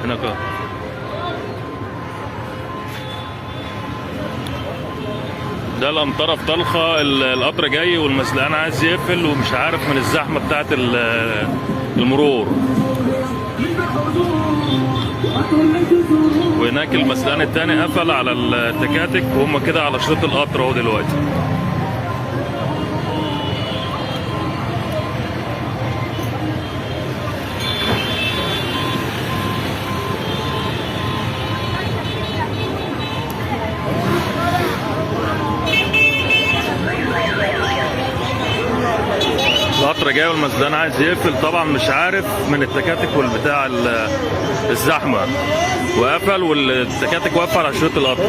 هناك ده الأمطرة في طلخة، القطر جاي والمسلقان عايز يقفل ومش عارف من الزحمة بتاعت المرور. وهناك المسلقان التاني قفل على التكاتك وهم كده على شريط القطر اهو دلوقتي. القطر جاي والمسلقان عايز يقفل، طبعا مش عارف من التكاتك والبتاع الزحمه، وقفل والتكاتك واقفه على شريط القطر.